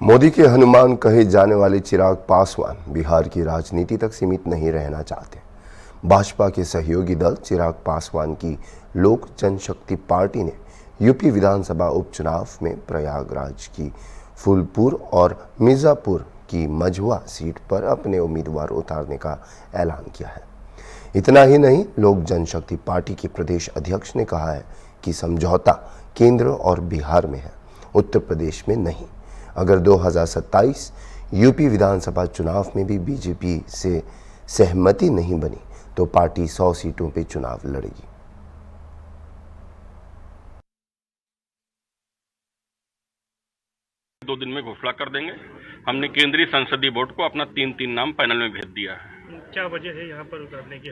मोदी के हनुमान कहे जाने वाले चिराग पासवान बिहार की राजनीति तक सीमित नहीं रहना चाहते। भाजपा के सहयोगी दल चिराग पासवान की लोक जनशक्ति पार्टी ने यूपी विधानसभा उपचुनाव में प्रयागराज की फूलपुर और मिर्जापुर की मझुआ सीट पर अपने उम्मीदवार उतारने का ऐलान किया है। इतना ही नहीं, लोक जनशक्ति पार्टी के प्रदेश अध्यक्ष ने कहा है कि समझौता केंद्र और बिहार में है, उत्तर प्रदेश में नहीं। अगर 2027 यूपी विधानसभा चुनाव में भी बीजेपी से सहमति नहीं बनी तो पार्टी 100 सीटों पर चुनाव लड़ेगी। दो दिन में घोषणा कर देंगे। हमने केंद्रीय संसदीय बोर्ड को अपना 3 नाम पैनल में भेज दिया है। क्या वजह है यहाँ पर उतारने की?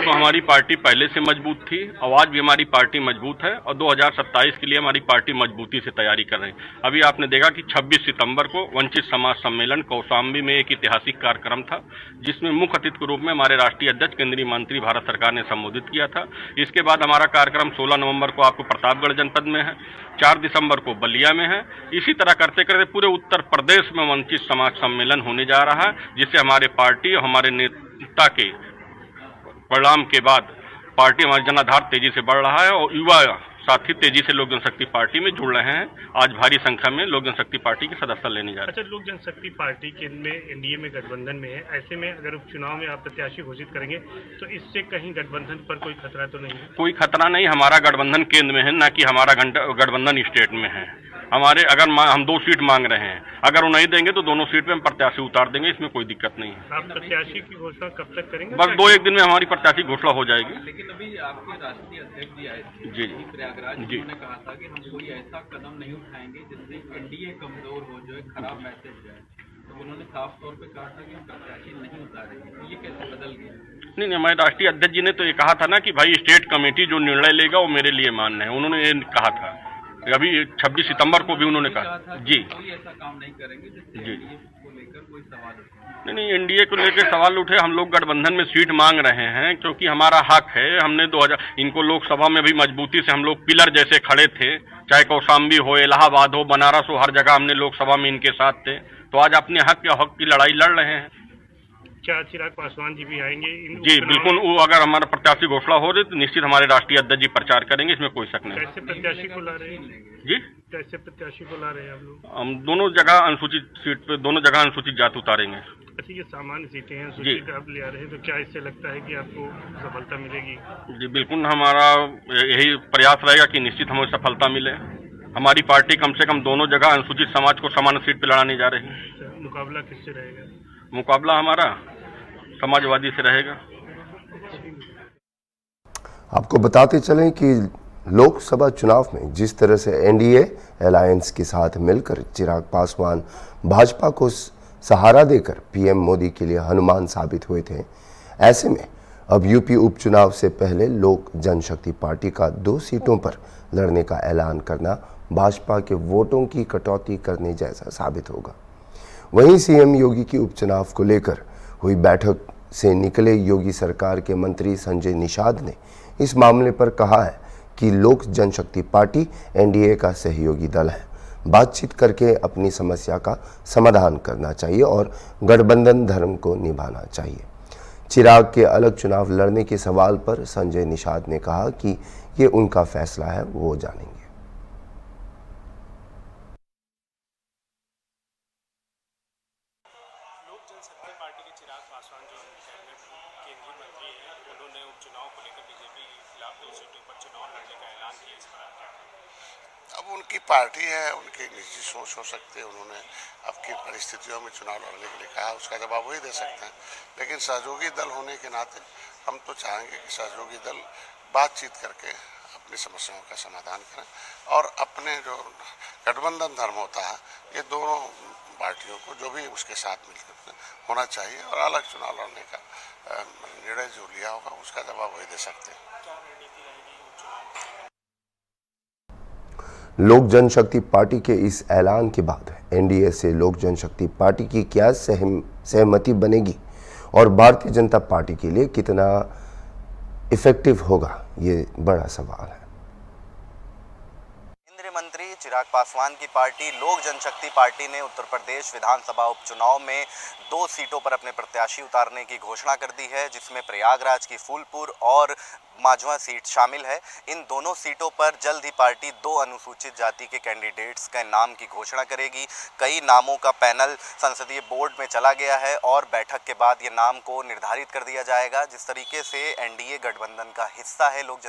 हमारी पार्टी पहले से मजबूत थी, आवाज भी हमारी पार्टी मजबूत है और 2027 के लिए हमारी पार्टी मजबूती से तैयारी कर रही है। अभी आपने देखा कि 26 सितंबर को वंचित समाज सम्मेलन कौशाम्बी में एक ऐतिहासिक कार्यक्रम था, जिसमें मुख्य अतिथि के रूप में हमारे राष्ट्रीय अध्यक्ष केंद्रीय मंत्री भारत सरकार ने संबोधित किया था। इसके बाद हमारा कार्यक्रम 16 नवंबर को आपको प्रतापगढ़ जनपद में है, 4 दिसंबर को बलिया में है। इसी तरह करते करते पूरे उत्तर प्रदेश में वंचित समाज सम्मेलन होने जा रहा है, जिससे हमारे पार्टी और हमारे नेता के परिणाम के बाद पार्टी हमारी जनाधार तेजी से बढ़ रहा है और युवा साथी तेजी से लोक जनशक्ति पार्टी में जुड़ रहे हैं। आज भारी संख्या में लोक जनशक्ति पार्टी की सदस्यता लेने जा रहे हैं। अच्छा, लोक जनशक्ति पार्टी के में एनडीए में गठबंधन में है, ऐसे में अगर उपचुनाव में आप प्रत्याशी घोषित करेंगे तो इससे कहीं गठबंधन पर कोई खतरा तो नहीं है? कोई खतरा नहीं, हमारा गठबंधन केंद्र में है, ना कि हमारा गठबंधन स्टेट में है। हमारे अगर हम 2 सीट मांग रहे हैं, अगर वो नहीं देंगे तो दोनों सीट पे हम प्रत्याशी उतार देंगे, इसमें कोई दिक्कत नहीं है। आप प्रत्याशी की घोषणा कब तक करेंगे? बस 2-1 दिन में हमारी प्रत्याशी घोषणा हो जाएगी। लेकिन अभी आपके राष्ट्रीय अध्यक्ष जी आए थे जी प्रयागराज, जी, उन्होंने कहा था कि हम कोई ऐसा कदम नहीं उठाएंगे जिससे एनडीए कमजोर हो जाए, खराब मैसेज जाए। तो उन्होंने साफ तौर पे कहा था कि हम प्रत्याशी नहीं उतारेंगे। तो ये कैसे बदल गया? नहीं, हमारे राष्ट्रीय अध्यक्ष जी ने तो ये कहा था ना कि भाई स्टेट कमेटी जो निर्णय लेगा वो मेरे लिए मान्य है, उन्होंने ये कहा था। अभी 26 सितंबर को भी उन्होंने कहा जी कोई ऐसा काम नहीं करेंगे जिससे जी एनडीए को लेकर कोई सवाल उठे। नहीं, एनडीए को लेकर सवाल उठे। हम लोग गठबंधन में सीट मांग रहे हैं क्योंकि हमारा हक है। हमने 2000 इनको लोकसभा में भी मजबूती से हम लोग पिलर जैसे खड़े थे, चाहे कौशाम्बी हो, इलाहाबाद हो, बनारस हो, हर जगह हमने लोकसभा में इनके साथ थे। तो आज अपने हक की लड़ाई लड़ रहे हैं। क्या चिराग पासवान जी भी आएंगे? जी बिल्कुल, वो अगर हमारा प्रत्याशी घोषणा हो रही तो निश्चित हमारे राष्ट्रीय अध्यक्ष जी प्रचार करेंगे, इसमें कोई शक नहीं। कैसे प्रत्याशी को ला रहे हैं जी? कैसे प्रत्याशी को ला रहे हैं आप लोग? हम दोनों जगह अनुसूचित सीट पे, दोनों जगह अनुसूचित जाति उतारेंगे। अच्छा, ये सामान्य सीटें हैं, सूचित आप ले आ रहे हैं, तो क्या इससे लगता है कि आपको सफलता मिलेगी? जी बिल्कुल, हमारा यही प्रयास रहेगा कि निश्चित हमें सफलता मिले। हमारी पार्टी कम से कम दोनों जगह अनुसूचित समाज को समान सीट पे लड़ाने जा रही है। मुकाबला किससे रहेगा? मुकाबला हमारा समाजवादी से रहेगा। आपको बताते चलें कि लोकसभा चुनाव में जिस तरह से एनडीए अलायंस के साथ मिलकर चिराग पासवान भाजपा को सहारा देकर पीएम मोदी के लिए हनुमान साबित हुए थे, ऐसे में अब यूपी उपचुनाव से पहले लोक जनशक्ति पार्टी का 2 सीटों पर लड़ने का ऐलान करना भाजपा के वोटों की कटौती करने जैसा साबित होगा। वहीं सीएम योगी की उपचुनाव को लेकर हुई बैठक से निकले योगी सरकार के मंत्री संजय निषाद ने इस मामले पर कहा है कि लोक जनशक्ति पार्टी एनडीए का सहयोगी दल है, बातचीत करके अपनी समस्या का समाधान करना चाहिए और गठबंधन धर्म को निभाना चाहिए। चिराग के अलग चुनाव लड़ने के सवाल पर संजय निषाद ने कहा कि ये उनका फैसला है, वो जानेंगे। पार्टी के चिराग पासवान जो कैबिनेट केंद्रीय मंत्री हैं, उन्होंने उपचुनाव को लेकर बीजेपी के खिलाफ 2 सीटों पर चुनाव लड़ने का ऐलान किया। इस पर आप क्या कहेंगे? अब उनकी पार्टी है, उनकी निजी सोच हो सकती है। उन्होंने अब की परिस्थितियों में चुनाव लड़ने के लिए कहा, उसका जवाब वही दे सकते हैं। लेकिन सहयोगी दल होने के नाते हम तो चाहेंगे कि सहयोगी दल बातचीत करके अपनी समस्याओं का समाधान करें और अपने जो गठबंधन धर्म होता है, ये दोनों पार्टियों को जो भी उसके साथ मिलकर होना चाहिए और अलग चुनाव लड़ने का निर्णय जो लिया होगा उसका जवाब वही दे सकते हैं। लोक जनशक्ति पार्टी के इस ऐलान के बाद एनडीए से लोक जनशक्ति पार्टी की क्या सहमति बनेगी और भारतीय जनता पार्टी के लिए कितना इफेक्टिव होगा, ये बड़ा सवाल है। केंद्रीय मंत्री चिराग पासवान की पार्टी लोक जनशक्ति पार्टी ने उत्तर प्रदेश विधानसभा उपचुनाव में 2 सीटों पर अपने प्रत्याशी उतारने की घोषणा कर दी है, जिसमें प्रयागराज की फूलपुर और माझवा सीट शामिल है। इन दोनों सीटों पर जल्द ही पार्टी 2 अनुसूचित जाति के कैंडिडेट्स के नाम की घोषणा करेगी। कई नामों का पैनल संसदीय बोर्ड में चला गया है और बैठक के बाद ये नाम को निर्धारित कर दिया जाएगा। जिस तरीके से एनडीए गठबंधन का हिस्सा है लोक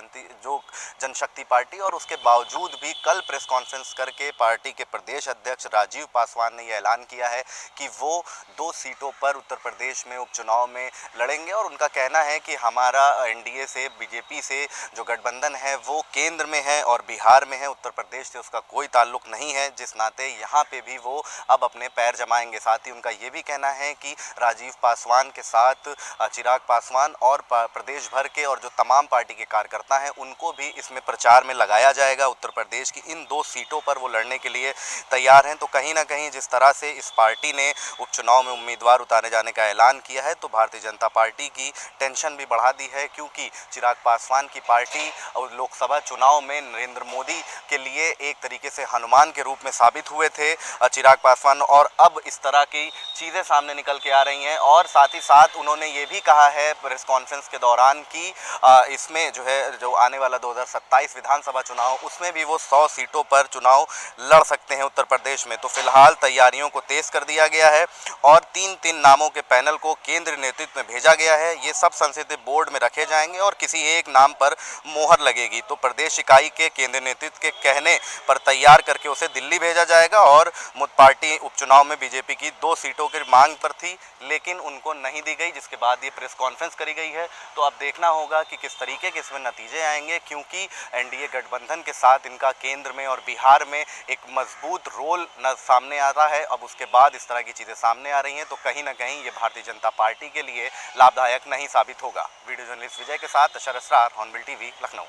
जनशक्ति पार्टी, और उसके बावजूद भी कल प्रेस कॉन्फ्रेंस करके पार्टी के प्रदेश अध्यक्ष राजीव पासवान ने यह ऐलान किया है कि वो 2 सीटों पर उत्तर प्रदेश में उपचुनाव में लड़ेंगे। और उनका कहना है कि हमारा एनडीए से, बीजेपी से जो गठबंधन है वो केंद्र में है और बिहार में है, उत्तर प्रदेश से उसका कोई ताल्लुक नहीं है, जिस नाते यहाँ पे भी वो अब अपने पैर जमाएंगे। साथ ही उनका ये भी कहना है कि राजीव पासवान के साथ चिराग पासवान और प्रदेश भर के और जो तमाम पार्टी के कार्यकर्ता हैं उनको भी इसमें प्रचार में लगाया जाएगा। उत्तर प्रदेश की इन 2 सीटों पर वो लड़ने के लिए तैयार हैं। तो कहीं ना कहीं जिस तरह से इस पार्टी ने उपचुनाव में उम्मीदवार उतारे जाने का ऐलान किया है, तो भारतीय जनता पार्टी की टेंशन भी बढ़ा दी है, क्योंकि चिराग पासवान की पार्टी और लोकसभा चुनाव में नरेंद्र मोदी के लिए एक तरीके से हनुमान के रूप में साबित हुए थे चिराग पासवान, और अब इस तरह की चीज़ें सामने निकल के आ रही हैं। और साथ ही साथ उन्होंने ये भी कहा है प्रेस कॉन्फ्रेंस के दौरान कि इसमें जो आने वाला 2027 विधानसभा चुनाव, उसमें भी वो 100 सीटों पर चुनाव लड़ सकते हैं उत्तर प्रदेश में। तो फिलहाल तैयारियों को तेज कर दिया गया है और 3-3 नामों के पैनल को केंद्रीय नेतृत्व में भेजा गया है। ये सब संसदीय बोर्ड में रखे जाएंगे और किसी एक नाम पर मोहर लगेगी, तो प्रदेश इकाई के केंद्रीय नेतृत्व के कहने पर तैयार करके उसे दिल्ली भेजा जाएगा। और पार्टी उपचुनाव में बीजेपी की 2 सीटों की मांग पर थी, लेकिन उनको नहीं दी गई, जिसके बाद ये प्रेस कॉन्फ्रेंस करी गई है। तो अब देखना होगा कि किस तरीके के इसमें नतीजे आएंगे, क्योंकि एनडीए गठबंधन के साथ इनका केंद्र में और बिहार में एक मजबूत रोल सामने आता है। अब उसके बाद इस तरह की चीज़ें सामने आ रही हैं, तो कहीं ना कहीं ये भारतीय जनता पार्टी के लिए लाभदायक नहीं साबित होगा। वीडियो जर्नलिस्ट विजय के साथ अशर असरार, हॉर्नबिल टीवी, लखनऊ।